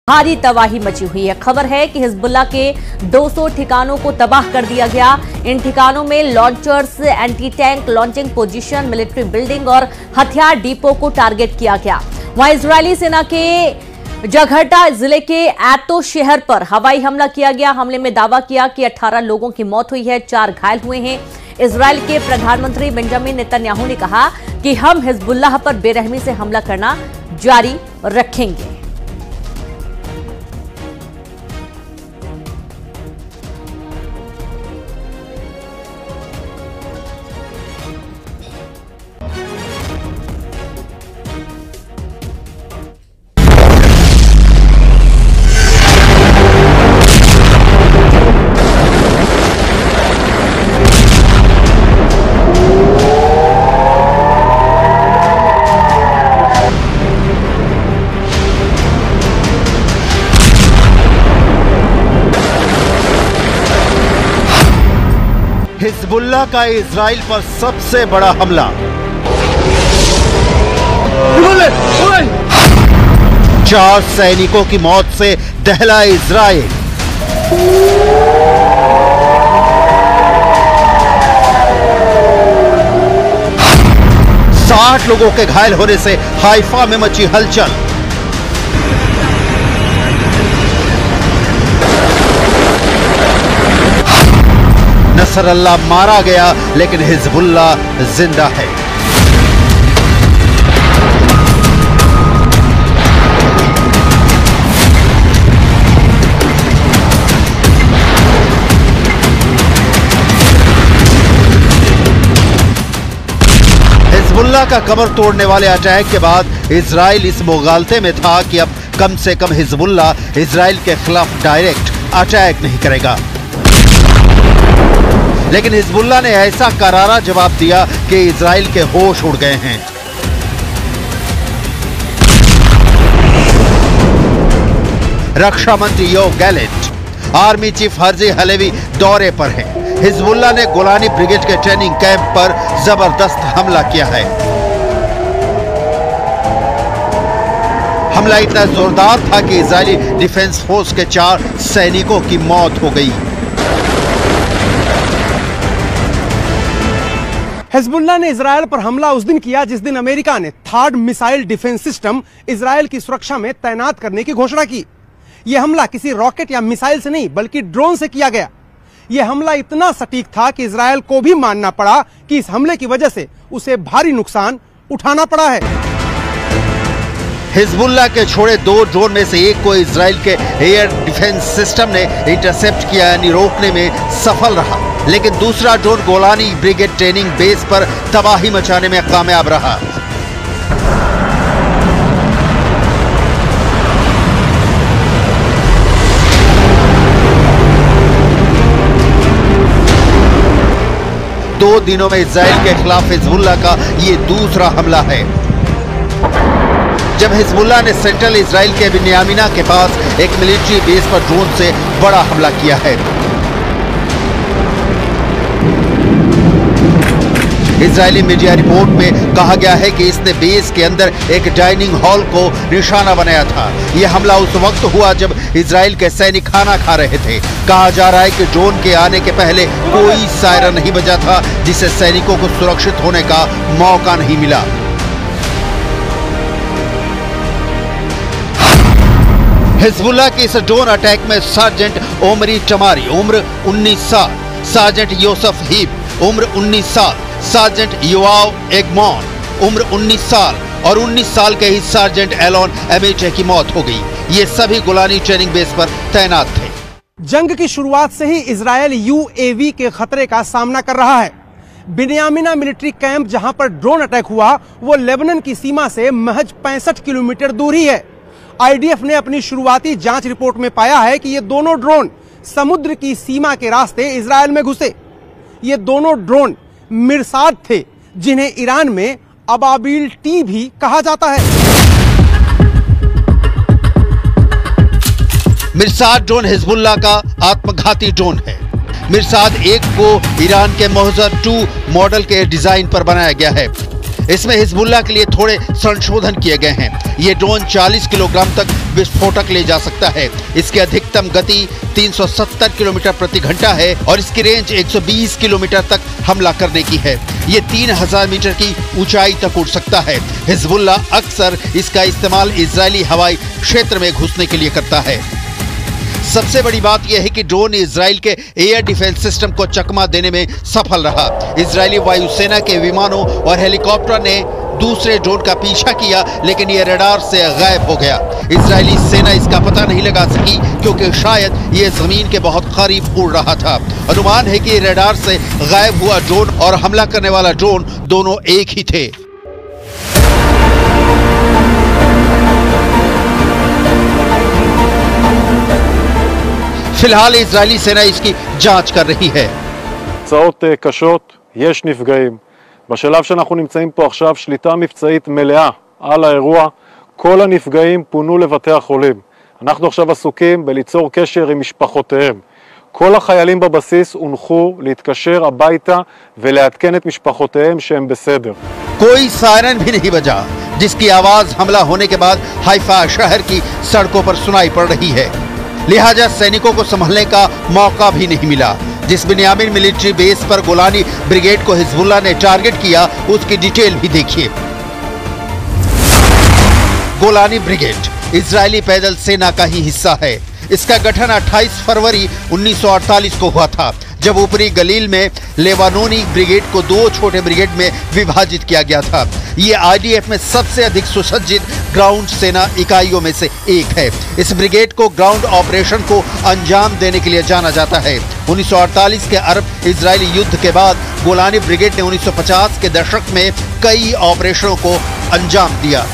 भारी तबाही मची हुई है। खबर है कि हिजबुल्लाह के 200 ठिकानों को तबाह कर दिया गया। इन ठिकानों में launchers, anti tank launching position, military building और हथियार डिपो को टारगेट किया गया। वहां इजरायली सेना के जगहटा जिले के एतो शहर पर हवाई हमला किया गया। हमले में दावा किया कि 18 लोगों की मौत हुई है, 4 घायल हुए हैं। इजरायल के प्रधानमंत्री बेंजामिन नेतन्याहू ने कहा कि हम हिजबुल्लाह पर बेरहमी से हमला करना जारी रखेंगे। हिजबुल्लाह का इजराइल पर सबसे बड़ा हमला। 4 सैनिकों की मौत से दहला इजराइल। साठ लोगों के घायल होने से हाइफा में मची हलचल। नसरल्लाह मारा गया लेकिन हिजबुल्लाह जिंदा है। हिजबुल्लाह का कमर तोड़ने वाले अटैक के बाद इजराइल इस मुगालते में था कि अब कम से कम हिजबुल्लाह इजराइल के खिलाफ डायरेक्ट अटैक नहीं करेगा। लेकिन हिजबुल्लाह ने ऐसा करारा जवाब दिया कि इजराइल के होश उड़ गए हैं। रक्षा मंत्री Yoav Gallant, army chief Herzi Halevi दौरे पर हैं। हिजबुल्लाह ने गोलानी ब्रिगेड के ट्रेनिंग कैंप पर जबरदस्त हमला किया है। हमला इतना जोरदार था कि इजरायली डिफेंस फोर्स के 4 सैनिकों की मौत हो गई। हिजबुल्लाह ने इजरायल पर हमला उस दिन किया जिस दिन अमेरिका ने third missile defence system Israel की सुरक्षा में तैनात करने की घोषणा की। यह हमला किसी रॉकेट या मिसाइल से नहीं बल्कि ड्रोन से किया गया। यह हमला इतना सटीक था कि इजरायल को भी मानना पड़ा कि इस हमले की वजह से उसे भारी नुकसान उठाना पड़ा है। हिजबुल्लाह के छोड़े 2 ड्रोन में से एक को इजराइल के एयर डिफेंस सिस्टम ने इंटरसेप्ट किया, यानी रोकने में सफल रहा। लेकिन दूसरा drone Golani brigade training base पर तबाही मचाने में कामयाब रहा। दो दिनों में इजराइल के खिलाफ हिजबुल्लाह का ये दूसरा हमला है। जब हिजबुल्लाह ने सेंट्रल इजराइल के बिन्यामिना के पास एक मिलिट्री बेस पर ड्रोन से बड़ा हमला किया है। इजरायली मीडिया रिपोर्ट में कहा गया है कि इसने बेस के अंदर एक डाइनिंग हॉल को निशाना बनाया था। यह हमला उस वक्त हुआ जब इजराइल के सैनिक खाना खा रहे थे। कहा जा रहा है कि ड्रोन के आने के पहले कोई सायरन नहीं बजा था, जिससे सैनिकों को सुरक्षित होने का मौका नहीं मिला। हिजबुल्लाह के इस ड्रोन अटैक में सार्जेंट ओमरी टमारी उम्र 19 साल, सार्जेंट योसेफ हीप उम्र 19 साल, सार्जेंट योआव एगमॉन उम्र 19 साल और 19 साल के ही सार्जेंट एलोन एमिटे की मौत हो गई। ये सभी गोलानी ट्रेनिंग बेस पर तैनात थे। जंग की शुरुआत से ही इजरायल यूएवी के खतरे का सामना कर रहा है। बिन्यामिना मिलिट्री कैंप जहां पर ड्रोन अटैक हुआ वो लेबनान की सीमा से महज 65 किलोमीटर दूर ही है। आईडीएफ ने अपनी शुरुआती जांच रिपोर्ट में पाया है कि ये दोनों ड्रोन समुद्र की सीमा के रास्ते इजरायल में घुसे। ये दोनों ड्रोन मिरसाद थे, जिन्हें ईरान में अबाबिल टी भी कहा जाता है। मिरसाद ड्रोन हिजबुल्लाह का आत्मघाती ड्रोन है। मिरसाद 1 को ईरान के मोहजर 2 मॉडल के डिजाइन पर बनाया गया है। इसमें हिजबुल्लाह के लिए थोड़े संशोधन किए गए हैं। ये ड्रोन 40 किलोग्राम तक विस्फोटक ले जा सकता है। इसकी अधिकतम गति 370 किलोमीटर प्रति घंटा है और इसकी रेंज 120 किलोमीटर तक हमला करने की है। ये 3000 मीटर की ऊंचाई तक उड़ सकता है। हिजबुल्ला अक्सर इसका इस्तेमाल इजरायली हवाई क्षेत्र में घुसने के लिए करता है। सबसे बड़ी बात यह है कि ड्रोन इजराइल के एयर डिफेंस सिस्टम को चकमा देने में सफल रहा। इजरायली वायुसेना के विमानों और हेलीकॉप्टर ने दूसरे ड्रोन का पीछा किया, लेकिन यह रडार से गायब हो गया। इजरायली सेना इसका पता नहीं लगा सकी क्योंकि शायद यह जमीन के बहुत करीब उड़ रहा था। अनुमान है कि रडार से गायब हुआ ड्रोन और हमला करने वाला ड्रोन दोनों एक ही थे। फिलहाल इजरायली सेना इसकी जांच कर रही है। תוצאות קשות, יש נפגעים. בשלב שאנחנו נמצאים פה עכשיו, שליטה מבצעית מלאה על האירוע. כל הנפגעים פונו לבתי החולים. אנחנו עכשיו עסוקים בליצור קשר עם משפחותיהם. כל החיילים בבסיס הונחו להתקשר הביתה ולעדכן את משפחותיהם שהם בסדר. कोई सायरन भी नहीं बजा, जिसकी आवाज हमला होने के बाद हाइफा शहर की सड़कों पर सुनाई पड़ रही है। लिहाजा सैनिकों को संभलने का मौका भी नहीं मिला। जिस बिन्यामिन मिलिट्री बेस पर गोलानी ब्रिगेड को हिजबुल्ला ने टारगेट किया, उसकी डिटेल भी देखिए। गोलानी ब्रिगेड इजरायली पैदल सेना का ही हिस्सा है। इसका गठन 28 फरवरी 1948 को हुआ था, जब ऊपरी गलील में लेबानोनी ब्रिगेड को 2 छोटे ब्रिगेड में विभाजित किया गया था। ये आईडीएफ में सबसे अधिक सुसज्जित ग्राउंड सेना इकाइयों में से एक है। इस ब्रिगेड को ग्राउंड ऑपरेशन को अंजाम देने के लिए जाना जाता है। 1948 के अरब इजरायली युद्ध के बाद गोलानी ब्रिगेड ने 1950 के दशक में कई ऑपरेशनों को अंजाम दिया।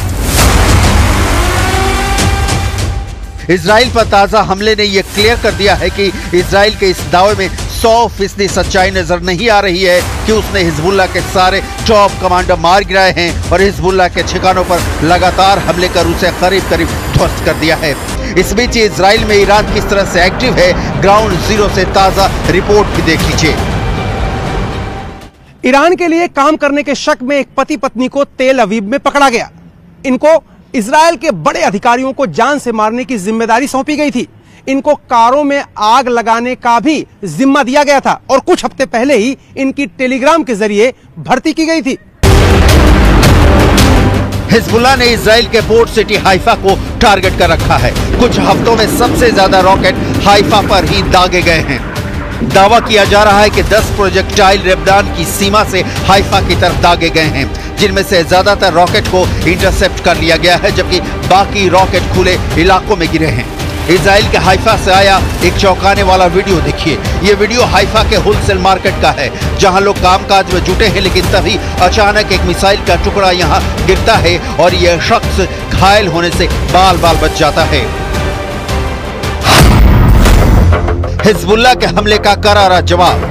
इजराइल पर ताजा हमले ने यह क्लियर कर दिया है कि इजराइल के इस दावे में 100% सच्चाई नजर नहीं आ रही है कि उसने हिजबुल्ला के सारे टॉप कमांडर मार गिराए हैं और हिजबुल्ला के ठिकानों पर लगातार हमले कर उसे करीब करीब ध्वस्त कर दिया है। इस बीच इजराइल में ईरान किस तरह से एक्टिव है, ग्राउंड जीरो से ताजा रिपोर्ट भी देख लीजिए। ईरान के लिए काम करने के शक में एक पति पत्नी को तेल अवीव में पकड़ा गया। इनको इजराइल के बड़े अधिकारियों को जान से मारने की जिम्मेदारी सौंपी गई थी। इनको कारों में आग लगाने का भी जिम्मा दिया गया था और कुछ हफ्ते पहले ही इनकी टेलीग्राम के जरिए भर्ती की गई थी। हिजबुल्ला ने इजराइल के पोर्ट सिटी हाइफा को टारगेट कर रखा है। कुछ हफ्तों में सबसे ज्यादा रॉकेट हाइफा पर ही दागे गए हैं। दावा किया जा रहा है कि 10 प्रोजेक्टाइल लेबनान की सीमा से हाइफा की तरफ दागे गए हैं, जिनमें से ज्यादातर रॉकेट को इंटरसेप्ट कर लिया गया है, जबकि बाकी रॉकेट खुले इलाकों में गिरे हैं। इजराइल के हाइफा से आया एक चौंकाने वाला वीडियो देखिए। ये वीडियो हाइफा के होलसेल मार्केट का है, जहां लोग कामकाज में जुटे हैं, लेकिन तभी अचानक एक मिसाइल का टुकड़ा यहां गिरता है और यह शख्स घायल होने से बाल बाल बच जाता है। हिजबुल्ला के हमले का करारा जवाब।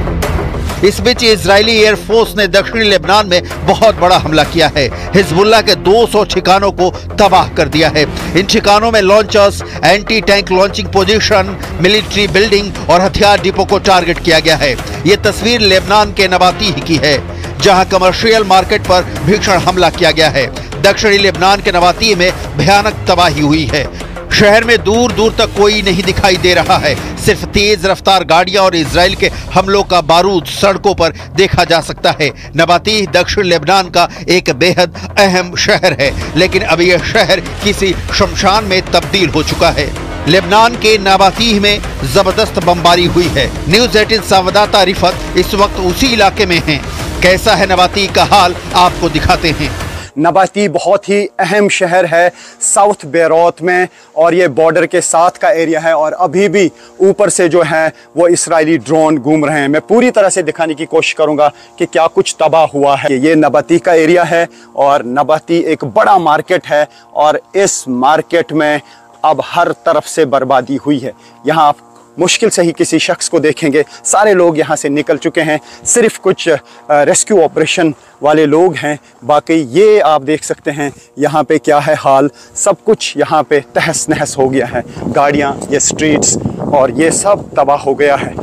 इस बीच इजरायली एयरफोर्स ने दक्षिणी लेबनान में बहुत बड़ा हमला किया है। हिजबुल्ला के 200 ठिकानों को तबाह कर दिया है। इन ठिकानों में launchers, anti tank launching position, military building और हथियार डिपो को टारगेट किया गया है। ये तस्वीर लेबनान के नबातीह की है, जहां कमर्शियल मार्केट पर भीषण हमला किया गया है। दक्षिणी लेबनान के नबातीह में भयानक तबाही हुई है। शहर में दूर दूर तक कोई नहीं दिखाई दे रहा है, सिर्फ तेज रफ्तार गाड़ियां और इजराइल के हमलों का बारूद सड़कों पर देखा जा सकता है। नबातीह दक्षिण लेबनान का एक बेहद अहम शहर है, लेकिन अब यह शहर किसी शमशान में तब्दील हो चुका है। लेबनान के नबातीह में जबरदस्त बमबारी हुई है। न्यूज़ 18 संवाददाता रिफत इस वक्त उसी इलाके में हैं। कैसा है नबातीह का हाल, आपको दिखाते हैं। नबाती बहुत ही अहम शहर है साउथ बेरूत में, और ये बॉर्डर के साथ का एरिया है, और अभी भी ऊपर से जो है वो इजरायली ड्रोन घूम रहे हैं। मैं पूरी तरह से दिखाने की कोशिश करूंगा कि क्या कुछ तबाह हुआ है। ये नबाती का एरिया है और नबाती एक बड़ा मार्केट है, और इस मार्केट में अब हर तरफ से बर्बादी हुई है। यहाँ आप मुश्किल से ही किसी शख्स को देखेंगे। सारे लोग यहाँ से निकल चुके हैं, सिर्फ कुछ रेस्क्यू ऑपरेशन वाले लोग हैं। बाकी ये आप देख सकते हैं यहाँ पे क्या है हाल। सब कुछ यहाँ पे तहस नहस हो गया है। गाड़ियाँ, ये स्ट्रीट्स और ये सब तबाह हो गया है।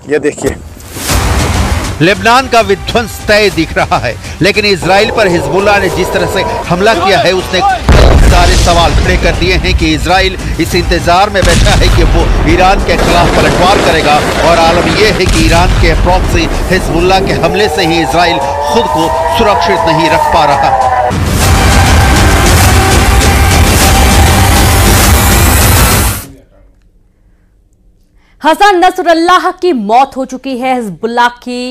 ये देखिए, लेबनान का विध्वंस तय दिख रहा है, लेकिन इजराइल पर हिजबुल्ला ने जिस तरह से हमला किया है, उसने सारे सवाल खड़े कर दिए हैं कि इजराइल इस इंतजार में बैठा है कि वो ईरान के खिलाफ पलटवार करेगा, और आलम यह है कि ईरान के प्रॉक्सी हिजबुल्लाह के हमले से ही इजराइल खुद को सुरक्षित नहीं रख पा रहा। हसन नसरुल्लाह की मौत हो चुकी है, हिजबुल्लाह की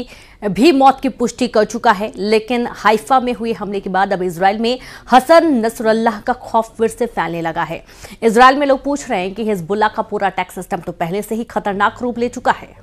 भी मौत की पुष्टि कर चुका है, लेकिन हाइफा में हुए हमले के बाद अब इजराइल में हसन नसरुल्लाह का खौफ फिर से फैलने लगा है। इजराइल में लोग पूछ रहे हैं कि हिजबुल्लाह का पूरा अटैक सिस्टम तो पहले से ही खतरनाक रूप ले चुका है।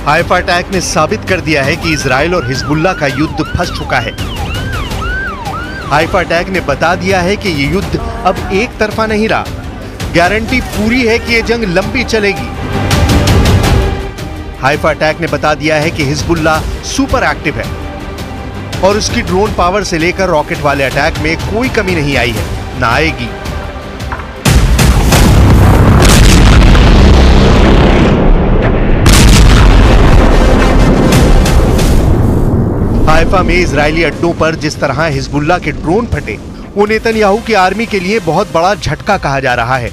हाइफा अटैक ने साबित कर दिया है कि इजराइल और हिजबुल्लाह का युद्ध फंस चुका है। हाइफा अटैक ने बता दिया है कि ये युद्ध अब एक तरफा नहीं रहा। गारंटी पूरी है कि ये जंग लंबी चलेगी। हाइफा अटैक ने बता दिया है कि हिजबुल्लाह सुपर एक्टिव है और उसकी ड्रोन पावर से लेकर रॉकेट वाले अटैक में कोई कमी नहीं आई है, ना आएगी। हाइफा में इजरायली अड्डों पर जिस तरह हिजबुल्लाह के ड्रोन फटे, वो नेतन्याहू की आर्मी के लिए बहुत बड़ा झटका कहा जा रहा है।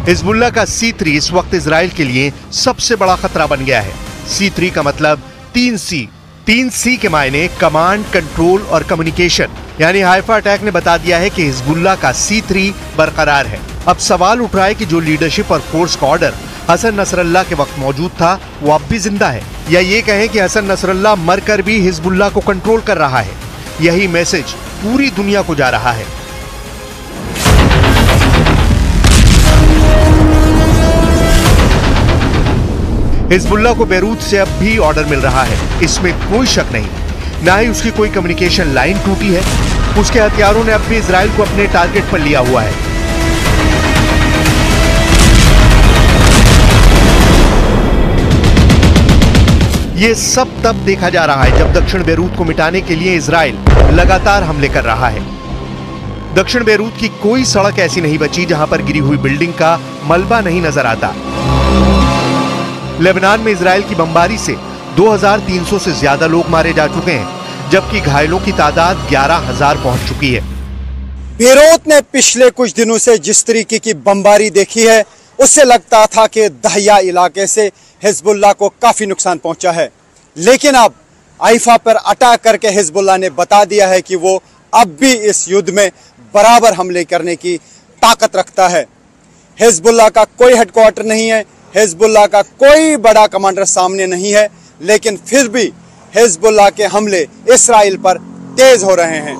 हिजबुल्लाह का C3 इस वक्त इजराइल के लिए सबसे बड़ा खतरा बन गया है। C3 का मतलब 3C। 3C के मायने कमांड, कंट्रोल और कम्युनिकेशन। यानी हाइफा अटैक ने बता दिया है कि हिजबुल्लाह का C3 बरकरार है। अब सवाल उठ रहा है कि जो लीडरशिप और फोर्स का ऑर्डर हसन नसरुल्लाह के वक्त मौजूद था, वो अब भी जिंदा है, या ये कहें कि हसन नसरुल्लाह मरकर भी हिजबुल्लाह को कंट्रोल कर रहा है। यही मैसेज पूरी दुनिया को जा रहा है। हिजबुल्लाह को बैरूत से अब भी ऑर्डर मिल रहा है, इसमें कोई शक नहीं। ना ही उसकी कोई कम्युनिकेशन लाइन टूटी है। उसके हथियारों ने अब भी इजराइल को अपने टारगेट पर लिया हुआ है। ये सब तब देखा जा रहा है जब दक्षिण बैरूत को मिटाने के लिए इजराइल लगातार हमले कर रहा है। दक्षिण बैरूत की कोई सड़क ऐसी नहीं बची जहां पर गिरी हुई बिल्डिंग का मलबा नहीं नजर आता। लेबनान में इजराइल की बमबारी से 2300 से ज्यादा लोग मारे जा चुके हैं, जबकि घायलों की तादाद 11,000 पहुंच चुकी है। बैरूत ने पिछले कुछ दिनों से जिस तरीके की बमबारी देखी है, उससे लगता था कि दहिया इलाके से हिजबुल्लाह को काफी नुकसान पहुंचा है। लेकिन अब हाइफा पर अटैक करके हिजबुल्लाह ने बता दिया है कि वो अब भी इस युद्ध में बराबर हमले करने की ताकत रखता है। हिजबुल्लाह का कोई हेडक्वार्टर नहीं है, हिजबुल्लाह का कोई बड़ा कमांडर सामने नहीं है, लेकिन फिर भी हिजबुल्लाह के हमले इस्राइल पर तेज हो रहे हैं।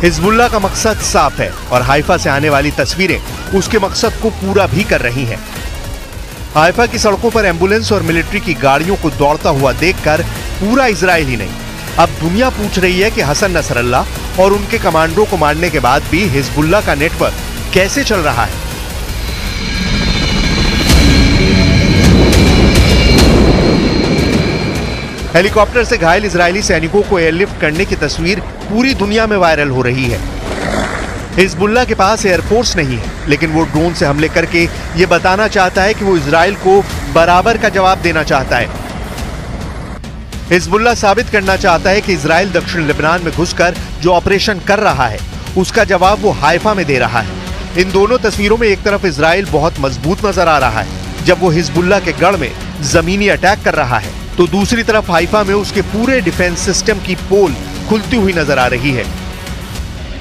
हिजबुल्लाह का मकसद साफ है और हाइफा से आने वाली तस्वीरें उसके मकसद को पूरा भी कर रही हैं। हाइफा की सड़कों पर एम्बुलेंस और मिलिट्री की गाड़ियों को दौड़ता हुआ देखकर पूरा इजराइल ही नहीं, अब दुनिया पूछ रही है कि हसन नसरुल्लाह और उनके कमांडरों को मारने के बाद भी हिजबुल्लाह का नेटवर्क कैसे चल रहा है। हेलीकॉप्टर से घायल इजरायली सैनिकों को एयरलिफ्ट करने की तस्वीर पूरी दुनिया में वायरल हो रही है। हिजबुल्लाह के पास एयरफोर्स नहीं है, लेकिन वो ड्रोन से हमले करके ये बताना चाहता है कि वो इजराइल को बराबर का जवाब देना चाहता है। हिजबुल्लाह साबित करना चाहता है कि इजराइल दक्षिण लेबनान में घुसकर जो ऑपरेशन कर रहा है, उसका जवाब वो हाइफा में दे रहा है। इन दोनों तस्वीरों में एक तरफ इजराइल बहुत मजबूत नजर आ रहा है जब वो हिजबुल्लाह के गढ़ में जमीनी अटैक कर रहा है, तो दूसरी तरफ हाइफा में उसके पूरे डिफेंस सिस्टम की पोल खुलती हुई नजर आ रही है।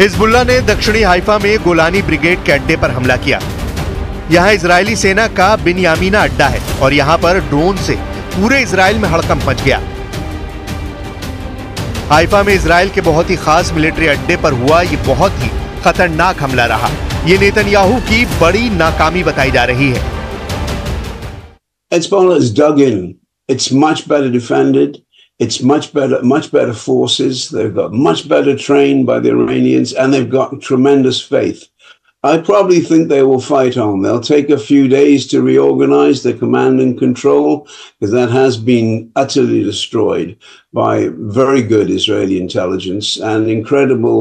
हिजबुल्लाह ने दक्षिणी हाइफा में गोलानी ब्रिगेड के अड्डे पर हमला किया। यहाँ इजरायली सेना का बिनयामीना अड्डा है और यहाँ पर ड्रोन से पूरे इजराइल में हड़कंप मच गया। हाइफा में इजराइल के बहुत ही खास मिलिट्री अड्डे पर हुआ ये बहुत ही खतरनाक हमला रहा। ये नेतन्याहू की बड़ी नाकामी बताई जा रही है। Hezbollah is dug in. It's much better defended. It's much better forces. They've got much better trained by the Iranians, and they've got tremendous faith. I probably think they will fight on. They'll take a few days to reorganize the command and control, because that has been utterly destroyed by very good Israeli intelligence and incredible.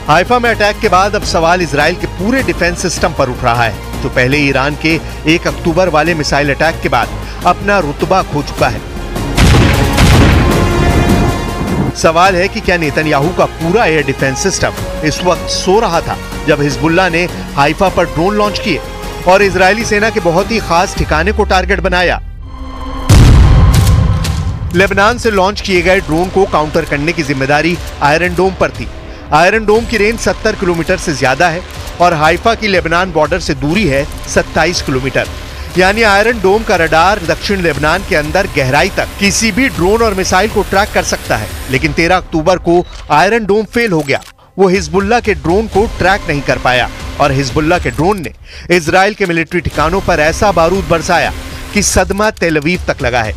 Haifa में attack के बाद अब सवाल Israel के पूरे defence system पर उठ रहा है, जो पहले ईरान के 1 अक्टूबर वाले मिसाइल अटैक के बाद अपना रुतबा खो चुका है। सवाल है कि क्या नेतन्याहू का पूरा एयर डिफेंस सिस्टम इस वक्त सो रहा था जब हिजबुल्लाह ने हाइफा पर ड्रोन लॉन्च किए और इजरायली सेना के बहुत ही खास ठिकाने को टारगेट बनाया। लेबनान से लॉन्च किए गए ड्रोन को काउंटर करने की जिम्मेदारी आयरन डोम पर थी। आयरन डोम की रेंज 70 किलोमीटर से ज्यादा है और हाइफा की लेबनान बॉर्डर से दूरी है 27 किलोमीटर। यानी आयरन डोम का रडार दक्षिण लेबनान के अंदर गहराई तक किसी भी ड्रोन और मिसाइल को ट्रैक कर सकता है। लेकिन 13 अक्टूबर को आयरन डोम फेल हो गया। वो हिजबुल्लाह के ड्रोन को ट्रैक नहीं कर पाया और हिजबुल्लाह के ड्रोन ने इजराइल के मिलिट्री ठिकानों पर ऐसा बारूद बरसाया कि सदमा तेल अवीव तक लगा है।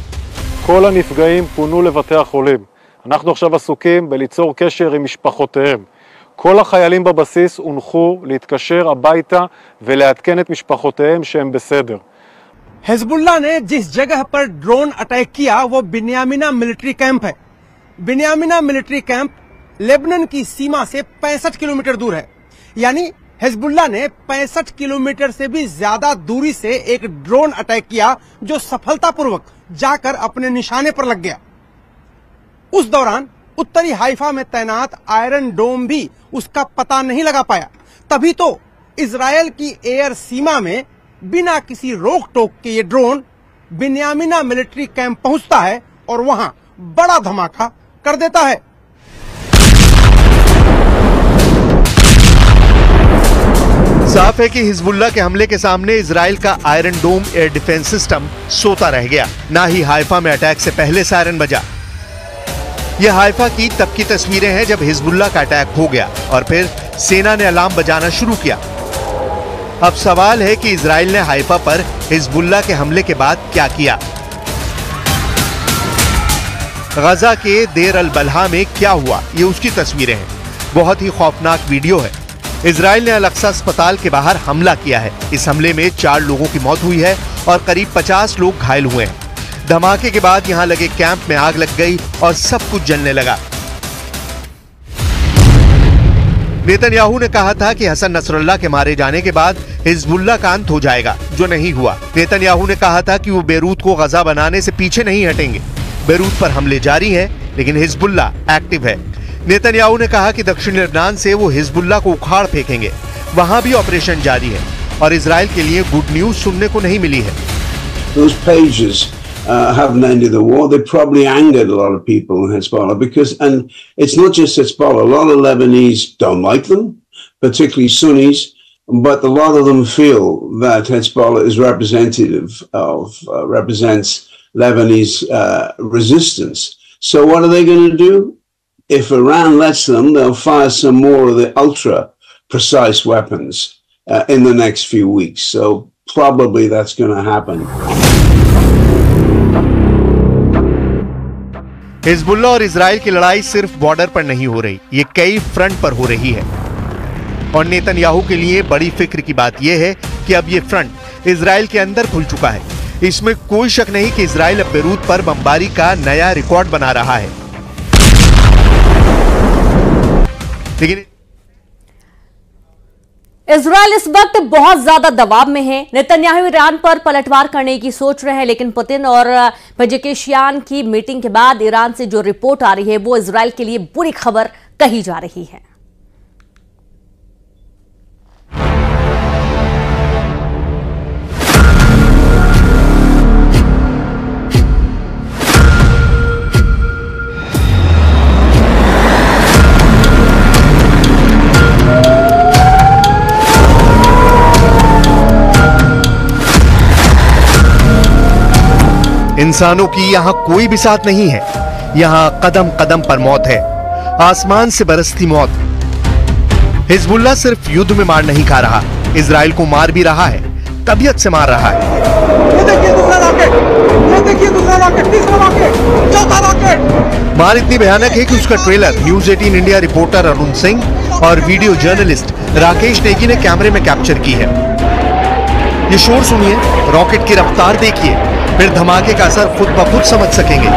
כל הנפגעים פונו לבתי החולים. אנחנו עכשיו עסוקים בליצור קשר עם משפחותיהם. כל החיילים בבסיס הונחו להתקשר הביתה ולעדכן את משפחותיהם שהם בסדר. हिजबुल्लाह ने जिस जगह पर ड्रोन अटैक किया वो बिन्यामिना मिलिट्री कैंप है। बिन्यामिना मिलिट्री कैंप लेबनान की सीमा से 65 किलोमीटर दूर है। यानी हिजबुल्लाह ने 65 किलोमीटर से भी ज्यादा दूरी से एक ड्रोन अटैक किया, जो सफलतापूर्वक जाकर अपने निशाने पर लग गया। उस दौरान उत्तरी हाइफा में तैनात आयरन डोम भी उसका पता नहीं लगा पाया। तभी तो इजरायल की एयर सीमा में बिना किसी रोक टोक के ये ड्रोन बिन्यामिना मिलिट्री कैंप पहुंचता है और वहां बड़ा धमाका कर देता है। साफ है कि हिजबुल्लाह के हमले के सामने इजराइल का आयरन डोम एयर डिफेंस सिस्टम सोता रह गया। ना ही हाइफा में अटैक से पहले सायरन बजा। यह हाइफा की तब की तस्वीरें हैं जब हिजबुल्लाह का अटैक हो गया और फिर सेना ने अलार्म बजाना शुरू किया। अब सवाल है कि इजराइल ने हाइफा पर हिजबुल्लाह के हमले के बाद क्या किया। गजा के देर अल बलहा में क्या हुआ, ये उसकी तस्वीरें हैं। बहुत ही खौफनाक वीडियो है। इजराइल ने अल अक्सा अस्पताल के बाहर हमला किया है। इस हमले में 4 लोगों की मौत हुई है और करीब 50 लोग घायल हुए हैं। धमाके के बाद यहां लगे कैंप में आग लग गई और सब कुछ जलने लगा। नेतन्याहू ने कहा था कि हसन नसरल्लाह के मारे जाने के बाद हिजबुल्लाह का अंत हो जाएगा, जो नहीं हुआ। नेतन्याहू ने कहा था कि वो बेरूत को गजा बनाने से पीछे नहीं हटेंगे। बेरूत पर हमले जारी हैं, लेकिन हिजबुल्लाह एक्टिव है। नेतन्याहू ने कहा कि दक्षिण लेबनान से वो हिजबुल्लाह को उखाड़ फेंकेंगे। वहां भी ऑपरेशन जारी है और इजराइल के लिए गुड न्यूज सुनने को नहीं मिली है। Those pages haven't ended the war. They probably angered a lot of people in Hezbollah and it's not just Hezbollah. A lot of Lebanese don't like them, particularly Sunnis, but a lot of them feel that Hezbollah is represents Lebanese resistance. So what are they going to do? If Iran lets them, they'll fire some more of the ultra-precise weapons in the next few weeks. So probably that's going to happen. Hezbollah और Israel की लड़ाई सिर्फ border पर नहीं हो रही, ये कई फ्रंट पर हो रही है। और नेतन्याहू के लिए बड़ी फिक्र की बात यह है कि अब ये फ्रंट इजराइल के अंदर खुल चुका है। इसमें कोई शक नहीं कि इजराइल अब बेरूत पर बमबारी का नया रिकॉर्ड बना रहा है। लेकिन इजराइल इस वक्त बहुत ज्यादा दबाव में है। नेतन्याहू ईरान पर पलटवार करने की सोच रहे हैं, लेकिन पुतिन और पेजेकिशियान की मीटिंग के बाद ईरान से जो रिपोर्ट आ रही है वो इजराइल के लिए बुरी खबर कही जा रही है। इंसानों की यहां कोई भी साथ नहीं है। यहां कदम कदम पर मौत है, आसमान से बरसती मौत। हिजबुल्लाह सिर्फ युद्ध में मार नहीं खा रहा, इजराइल को मार भी रहा है, तबीयत से मार रहा है। ये देखिए दूसरा रॉकेट, ये देखिए दूसरा रॉकेट, तीसरा रॉकेट, चौथा रॉकेट। मार इतनी भयानक है कि उसका trailer news 18 India reporter Arun Singh और वीडियो जर्नलिस्ट राकेश नेगी ने कैमरे में कैप्चर की है। ये शोर सुनिए, रॉकेट की रफ्तार देखिए, फिर धमाके का असर खुद ब खुद समझ सकेंगे।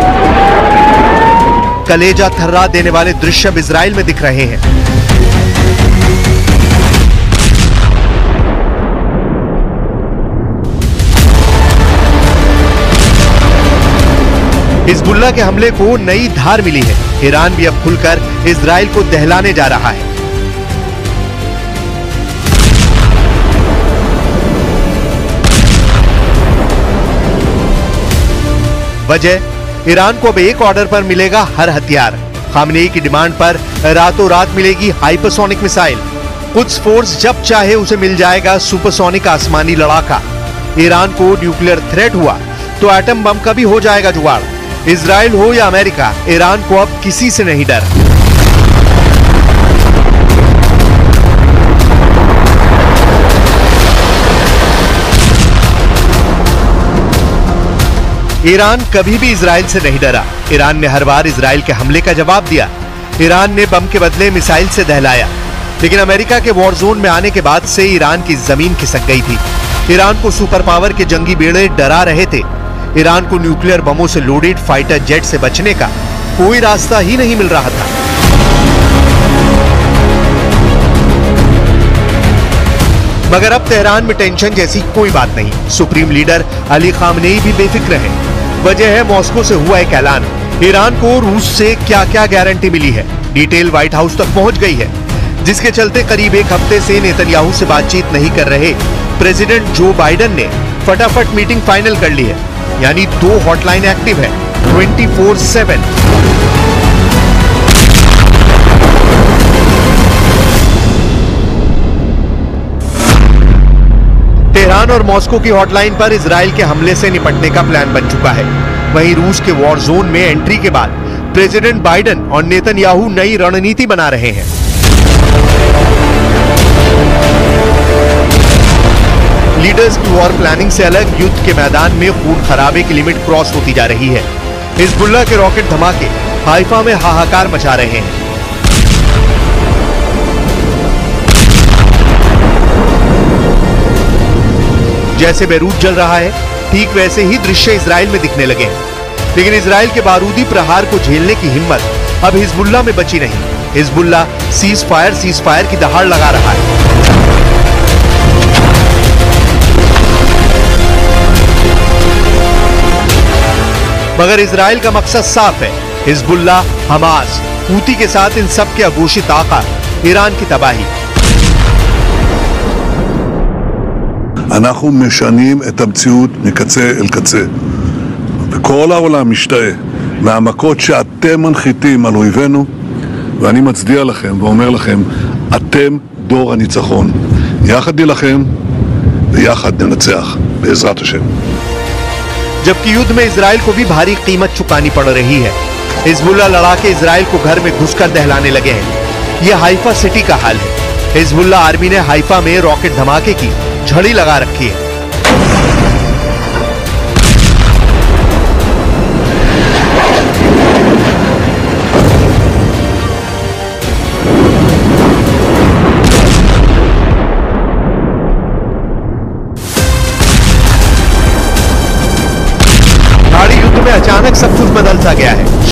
कलेजा थर्रा देने वाले दृश्य अब इजराइल में दिख रहे हैं। हिजबुल्लाह के हमले को नई धार मिली है। ईरान भी अब खुलकर इजराइल को दहलाने जा रहा है। वजह, ईरान को अब एक ऑर्डर पर मिलेगा हर हथियार। खामनेई की डिमांड पर रातों रात मिलेगी हाइपरसोनिक मिसाइल। कुद्स फोर्स जब चाहे उसे मिल जाएगा सुपरसोनिक आसमानी लड़ाका। ईरान को न्यूक्लियर थ्रेट हुआ तो एटम बम का भी हो जाएगा जुगाड़। इजराइल हो या अमेरिका, ईरान को अब किसी से नहीं डर। ईरान कभी भी इजराइल से नहीं डरा। ईरान ने हर बार इजराइल के हमले का जवाब दिया। ईरान ने बम के बदले मिसाइल से दहलाया, लेकिन अमेरिका के वॉर जोन में आने के बाद से ईरान की जमीन खिसक गई थी। ईरान को सुपर पावर के जंगी बेड़े डरा रहे थे। ईरान को न्यूक्लियर बमों से लोडेड फाइटर जेट से बचने का कोई रास्ता ही नहीं मिल रहा था। मगर अब तेहरान में टेंशन जैसी कोई बात नहीं। सुप्रीम लीडर अली खामनेई भी बेफिक्र है। वजह है मॉस्को से हुआ एक ऐलान। ईरान को रूस से क्या क्या गारंटी मिली है, डिटेल व्हाइट हाउस तक पहुंच गई है, जिसके चलते करीब एक हफ्ते से नेतन्याहू से बातचीत नहीं कर रहे प्रेसिडेंट जो बाइडेन ने फटाफट मीटिंग फाइनल कर ली है। यानी 2 हॉटलाइन एक्टिव है 24/7। तेहरान और मॉस्को की हॉटलाइन पर इजराइल के हमले से निपटने का प्लान बन चुका है। वहीं रूस के वॉर जोन में एंट्री के बाद प्रेसिडेंट बाइडेन और नेतन्याहू नई रणनीति बना रहे हैं। लीडर्स की वॉर प्लानिंग से अलग युद्ध के मैदान में खून खराबे की लिमिट क्रॉस होती जा रही है। हिजबुल्लाह के रॉकेट धमाके हाइफा में हाहाकार मचा रहे हैं। जैसे बेरूत जल रहा है, ठीक वैसे ही दृश्य इजराइल में दिखने लगे हैं। लेकिन इजराइल के बारूदी प्रहार को झेलने की हिम्मत अब हिजबुल्लाह में बची नहीं। हिजबुल्लाह सीज फायर की दहाड़ लगा रहा है। मगर इजराइल का मकसद साफ है। हिजबुल्लाह, हमास, हूती के साथ इन सब के अघोषित आका ईरान की तबाही। אנחנו משנים את המציאות מקצה אל קצה. וכל העולם משתאה מהמכות שאתם מנחיתים על אויבינו, ואני מצדיע לכם ואומר לכם, אתם דור הניצחון. יחד נילחם ויחד ננצח בעזרת השם. जबकि युद्ध में इजराइल को भी भारी कीमत चुकानी पड़ रही है। हिजबुल्लाह लड़ाके इजराइल को घर में घुसकर दहलाने लगे हैं। यह हाइफा सिटी का हाल है। हिजबुल्लाह आर्मी ने हाइफा में रॉकेट धमाके की झड़ी लगा रखी है। अचानक सब कुछ बदल सा गया है।